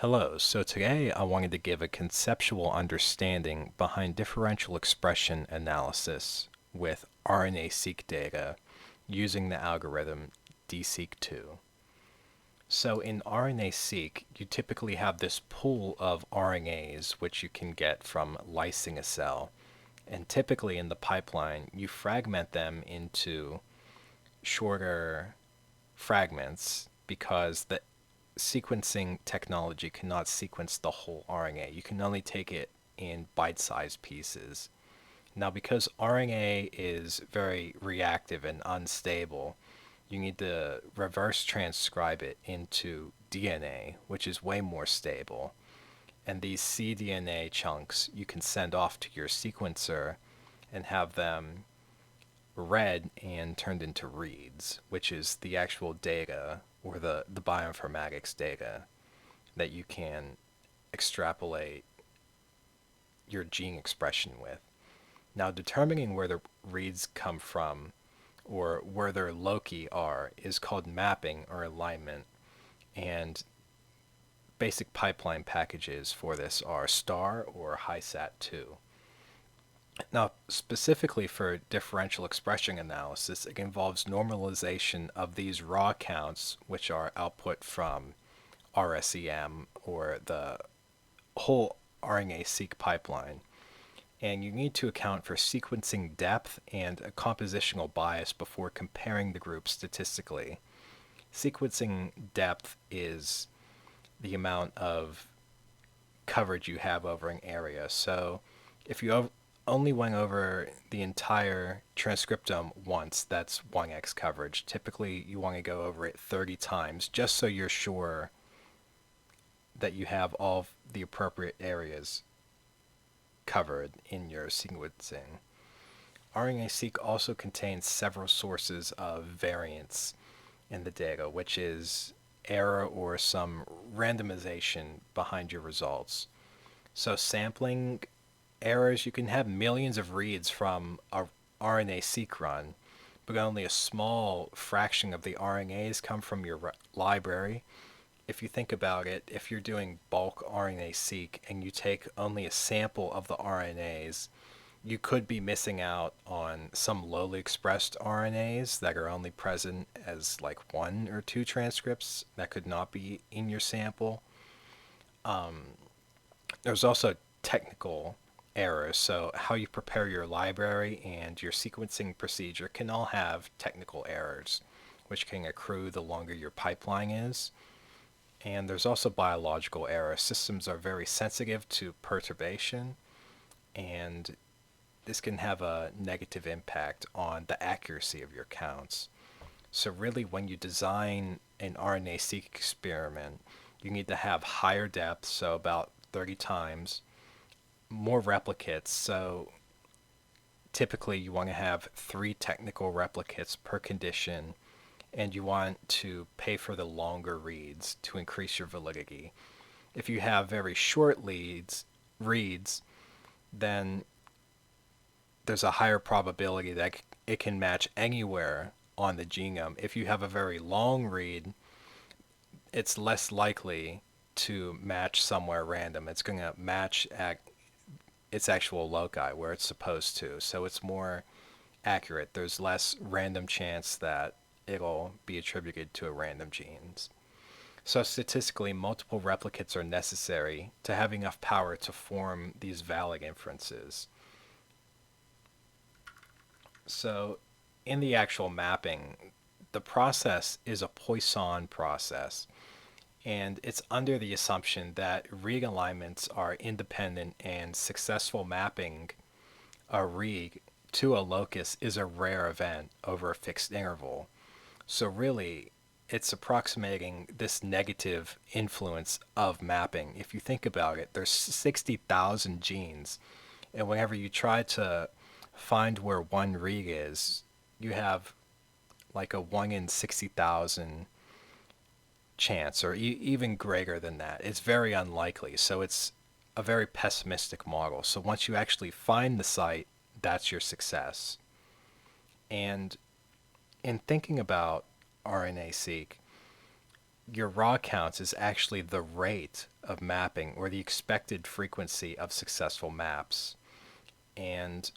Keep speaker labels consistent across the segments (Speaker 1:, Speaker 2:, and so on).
Speaker 1: Hello, so today I wanted to give a conceptual understanding behind differential expression analysis with RNA-seq data using the algorithm DESeq2. So in RNA-seq, you typically have this pool of RNAs which you can get from lysing a cell. And typically in the pipeline, you fragment them into shorter fragments because the sequencing technology cannot sequence the whole RNA. You can only take it in bite-sized pieces. Now, because RNA is very reactive and unstable, you need to reverse transcribe it into DNA, which is way more stable. And these cDNA chunks you can send off to your sequencer and have them read and turned into reads, which is the actual data or the bioinformatics data that you can extrapolate your gene expression with. Now, determining where the reads come from or where their loci are is called mapping or alignment, and basic pipeline packages for this are STAR or HiSat2. Now, specifically for differential expression analysis, it involves normalization of these raw counts, which are output from RSEM or the whole RNA-seq pipeline. And you need to account for sequencing depth and a compositional bias before comparing the groups statistically. Sequencing depth is the amount of coverage you have over an area. So if you only went over the entire transcriptome once, that's 1x coverage. Typically, you want to go over it 30 times just so you're sure that you have all of the appropriate areas covered in your sequencing. RNA-seq also contains several sources of variance in the data, which is error or some randomization behind your results. So sampling errors, you can have millions of reads from a RNA-seq run, but only a small fraction of the RNAs come from your library. If you think about it, if you're doing bulk RNA-seq and you take only a sample of the RNAs, you could be missing out on some lowly expressed RNAs that are only present as like 1 or 2 transcripts that could not be in your sample. There's also technical errors, so how you prepare your library and your sequencing procedure can all have technical errors, which can accrue the longer your pipeline is. And there's also biological errors. Systems are very sensitive to perturbation, and this can have a negative impact on the accuracy of your counts. So really, when you design an RNA-seq experiment, you need to have higher depth, so about 30 times, more replicates. So typically you want to have 3 technical replicates per condition, and you want to pay for the longer reads to increase your validity. If you have very short reads, then there's a higher probability that it can match anywhere on the genome. If you have a very long read, it's less likely to match somewhere random. It's going to match at its actual loci where it's supposed to. So it's more accurate. There's less random chance that it'll be attributed to a random genes. So statistically, multiple replicates are necessary to have enough power to form these valid inferences. So in the actual mapping, the process is a Poisson process, and it's under the assumption that read alignments are independent and successful mapping a read to a locus is a rare event over a fixed interval. So really, it's approximating this negative influence of mapping. If you think about it, there's 60,000 genes, and whenever you try to find where one read is, you have like a 1 in 60,000 chance, or even greater than that. It's very unlikely. So it's a very pessimistic model. So once you actually find the site, that's your success. And in thinking about RNA-seq, your raw counts is actually the rate of mapping or the expected frequency of successful maps. And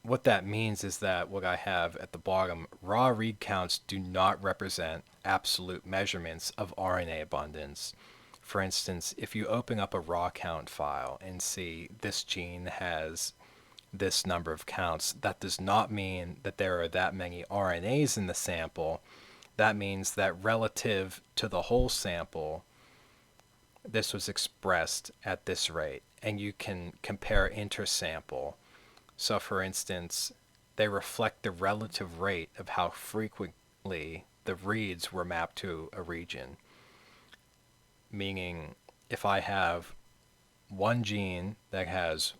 Speaker 1: what that means is that what I have at the bottom, raw read counts do not represent absolute measurements of RNA abundance. For instance, if you open up a raw count file and see this gene has this number of counts, that does not mean that there are that many RNAs in the sample. That means that relative to the whole sample, this was expressed at this rate. And you can compare intersample. So, for instance, they reflect the relative rate of how frequently the reads were mapped to a region. Meaning, if I have one gene that has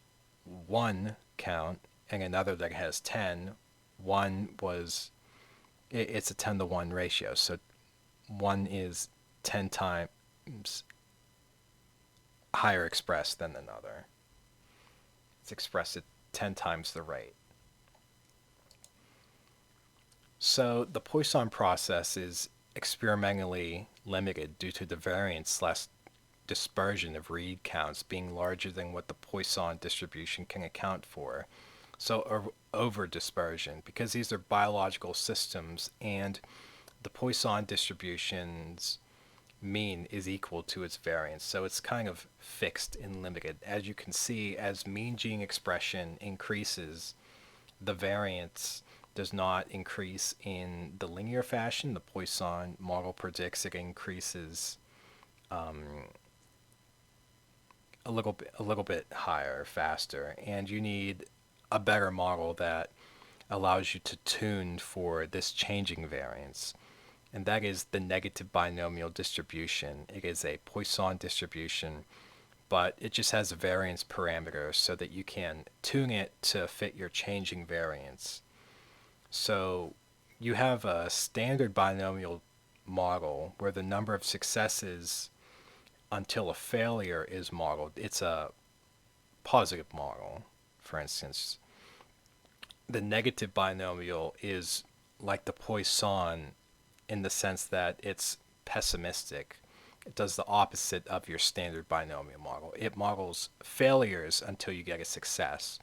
Speaker 1: one count and another that has 10, it's a 10 to 1 ratio. So one is 10 times higher expressed than another. It's expressed at 10 times the rate. So the Poisson process is experimentally limited due to the variance/dispersion of read counts being larger than what the Poisson distribution can account for. So over dispersion, because these are biological systems and the Poisson distribution's mean is equal to its variance. So it's kind of fixed and limited. As you can see, as mean gene expression increases, the variance does not increase in the linear fashion. The Poisson model predicts it increases a little bit higher, faster, and you need a better model that allows you to tune for this changing variance. And that is the negative binomial distribution. It is a Poisson distribution, but it just has a variance parameter so that you can tune it to fit your changing variance. So you have a standard binomial model where the number of successes until a failure is modeled. It's a positive model, for instance. The negative binomial is like the Poisson in the sense that it's pessimistic. It does the opposite of your standard binomial model. It models failures until you get a success.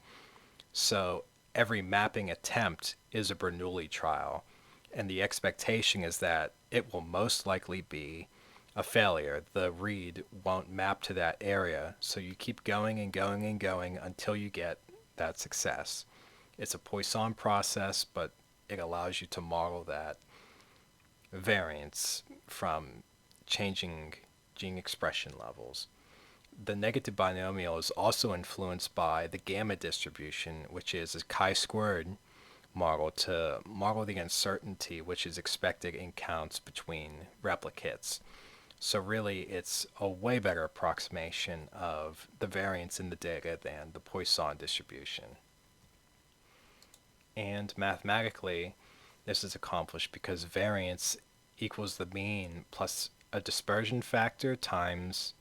Speaker 1: So every mapping attempt is a Bernoulli trial, and the expectation is that it will most likely be a failure. The read won't map to that area, so you keep going and going and going until you get that success. It's a Poisson process, but it allows you to model that variance from changing gene expression levels. The negative binomial is also influenced by the gamma distribution, which is a chi-squared model to model the uncertainty which is expected in counts between replicates. So really, it's a way better approximation of the variance in the data than the Poisson distribution. And mathematically, this is accomplished because variance equals the mean plus a dispersion factor times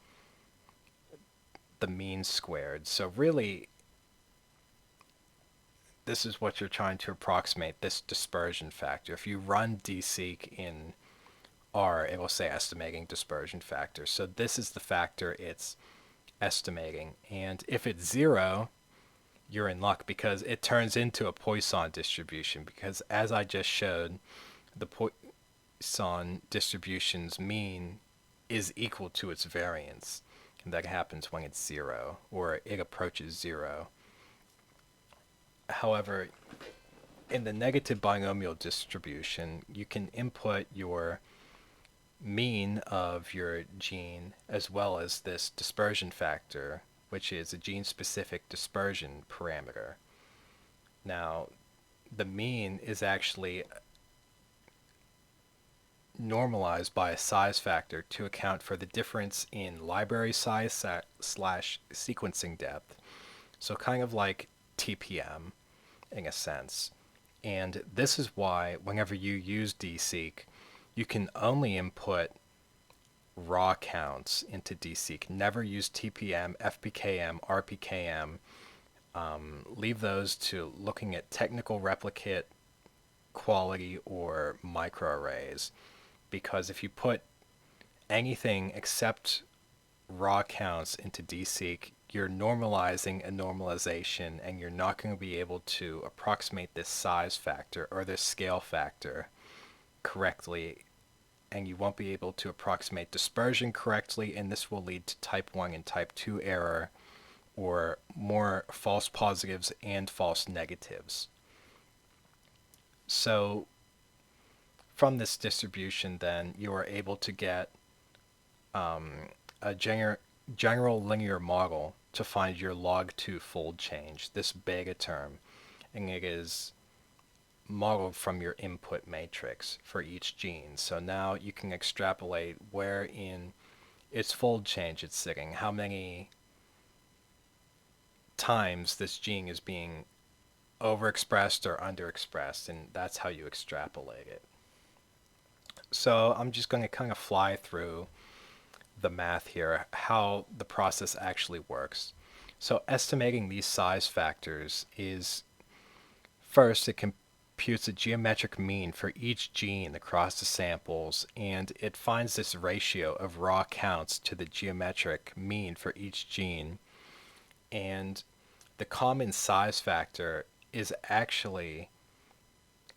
Speaker 1: the mean squared. So really, this is what you're trying to approximate, this dispersion factor. If you run DESeq in R, it will say estimating dispersion factor. So this is the factor it's estimating. And if it's 0, you're in luck because it turns into a Poisson distribution. Because as I just showed, the Poisson distribution's mean is equal to its variance. And that happens when it's 0, or it approaches 0. However, in the negative binomial distribution, you can input your mean of your gene as well as this dispersion factor, which is a gene-specific dispersion parameter. Now, the mean is actually normalized by a size factor to account for the difference in library size / sequencing depth. So kind of like TPM in a sense. And this is why whenever you use DESeq, you can only input raw counts into DESeq. Never use TPM, FPKM, RPKM. Leave those to looking at technical replicate quality or microarrays. Because if you put anything except raw counts into DESeq, you're normalizing a normalization, and you're not going to be able to approximate this size factor or this scale factor correctly, and you won't be able to approximate dispersion correctly, and this will lead to type 1 and type 2 error, or more false positives and false negatives. So from this distribution, then, you are able to get a general linear model to find your log2 fold change, this beta term, and it is modeled from your input matrix for each gene. So now you can extrapolate where in its fold change it's sitting, how many times this gene is being overexpressed or underexpressed, and that's how you extrapolate it. So I'm just going to kind of fly through the math here, how the process actually works. So estimating these size factors is, first, it computes a geometric mean for each gene across the samples, and it finds this ratio of raw counts to the geometric mean for each gene. And the common size factor is actually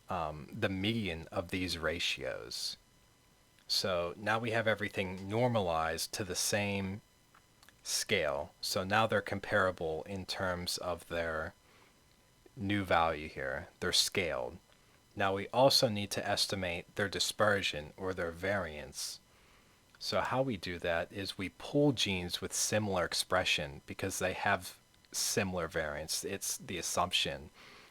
Speaker 1: the median of these ratios. So now we have everything normalized to the same scale. So now they're comparable in terms of their new value here. They're scaled. Now we also need to estimate their dispersion or their variance. So how we do that is we pull genes with similar expression because they have similar variance. It's the assumption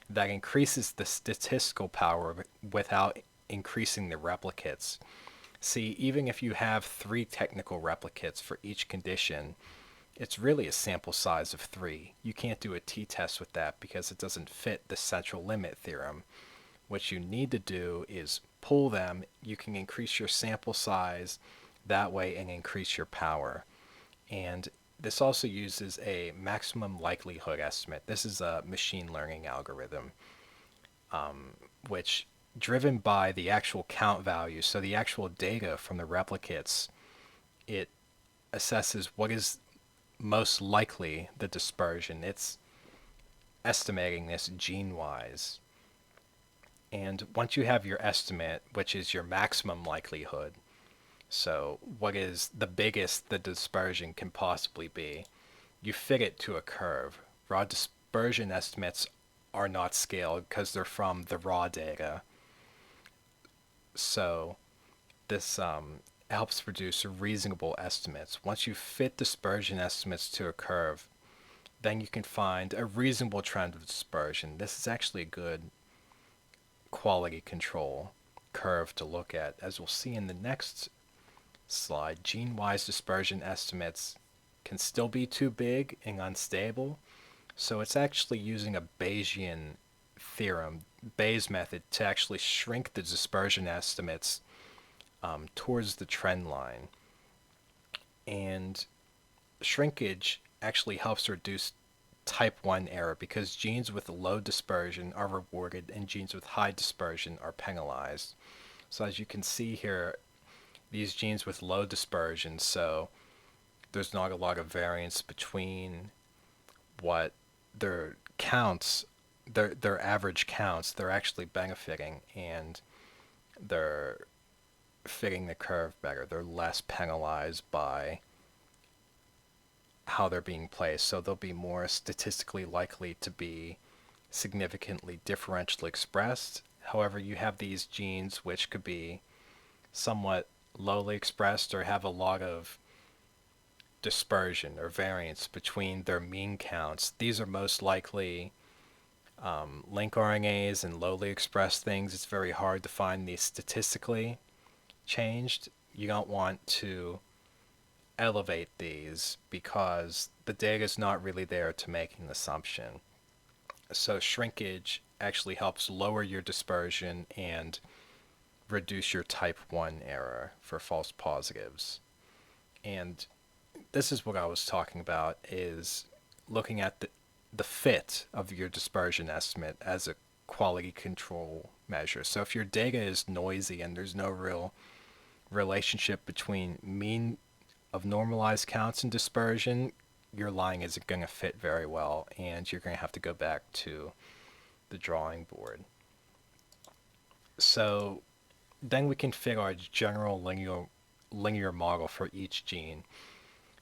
Speaker 1: that increases the statistical power without increasing the replicates. See, even if you have 3 technical replicates for each condition, it's really a sample size of 3. You can't do a t-test with that because it doesn't fit the central limit theorem. What you need to do is pull them. You can increase your sample size that way and increase your power. And this also uses a maximum likelihood estimate. This is a machine learning algorithm, which, driven by the actual count value, so the actual data from the replicates, it assesses what is most likely the dispersion. It's estimating this gene-wise. And once you have your estimate, which is your maximum likelihood, so what is the biggest the dispersion can possibly be, you fit it to a curve. Raw dispersion estimates are not scaled because they're from the raw data. So this helps produce reasonable estimates. Once you fit dispersion estimates to a curve, then you can find a reasonable trend of dispersion. This is actually a good quality control curve to look at. As we'll see in the next slide, gene-wise dispersion estimates can still be too big and unstable. So it's actually using a Bayesian theorem, Bayes method, to actually shrink the dispersion estimates towards the trend line. And shrinkage actually helps reduce type 1 error because genes with low dispersion are rewarded and genes with high dispersion are penalized. So as you can see here, these genes with low dispersion, so there's not a lot of variance between what their counts, their average counts, they're actually benefiting, and they're fitting the curve better. They're less penalized by how they're being placed, so they'll be more statistically likely to be significantly differentially expressed. However, you have these genes which could be somewhat lowly expressed or have a lot of dispersion or variance between their mean counts. These are most likely link RNAs and lowly expressed things. It's very hard to find these statistically changed. You don't want to elevate these because the data is not really there to make an assumption. So shrinkage actually helps lower your dispersion and reduce your type 1 error for false positives. And this is what I was talking about, is looking at the fit of your dispersion estimate as a quality control measure. So if your data is noisy and there's no real relationship between mean of normalized counts and dispersion, your line isn't going to fit very well, and you're going to have to go back to the drawing board. So then we can fit our general linear model for each gene.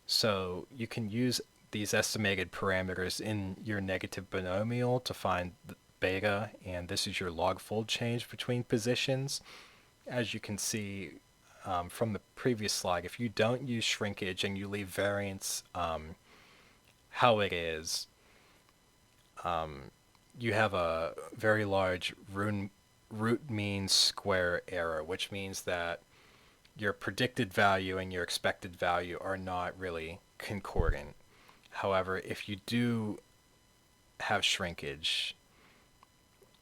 Speaker 1: So you can use these estimated parameters in your negative binomial to find the beta, and this is your log fold change between positions. As you can see from the previous slide, if you don't use shrinkage and you leave variance how it is, you have a very large root mean square error, which means that your predicted value and your expected value are not really concordant. However, if you do have shrinkage,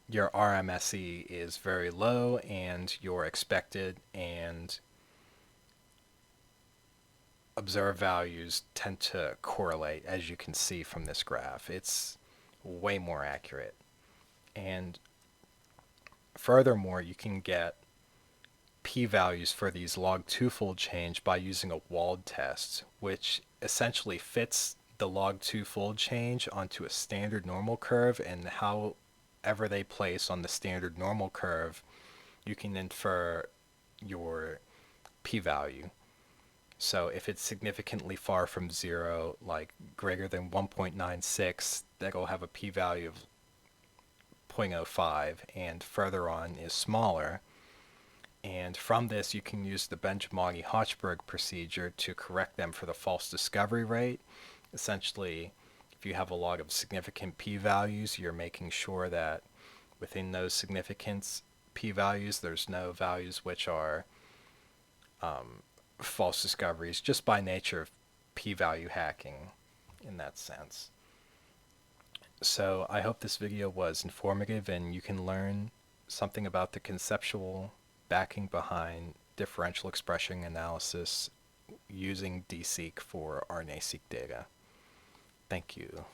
Speaker 1: your RMSE is very low and your expected and observed values tend to correlate, as you can see from this graph. It's way more accurate. And furthermore, you can get p-values for these log two-fold change by using a walled test, which essentially fits the log two-fold change onto a standard normal curve, and however they place on the standard normal curve, you can infer your p-value. So if it's significantly far from zero, like greater than 1.96, that'll have a p-value of 0.05, and further on is smaller. And from this, you can use the Benjamini-Hochberg procedure to correct them for the false discovery rate. Essentially, if you have a lot of significant p-values, you're making sure that within those significance p-values, there's no values which are false discoveries, just by nature of p-value hacking in that sense. So I hope this video was informative and you can learn something about the conceptual backing behind differential expression analysis using DESeq for RNAseq data. Thank you.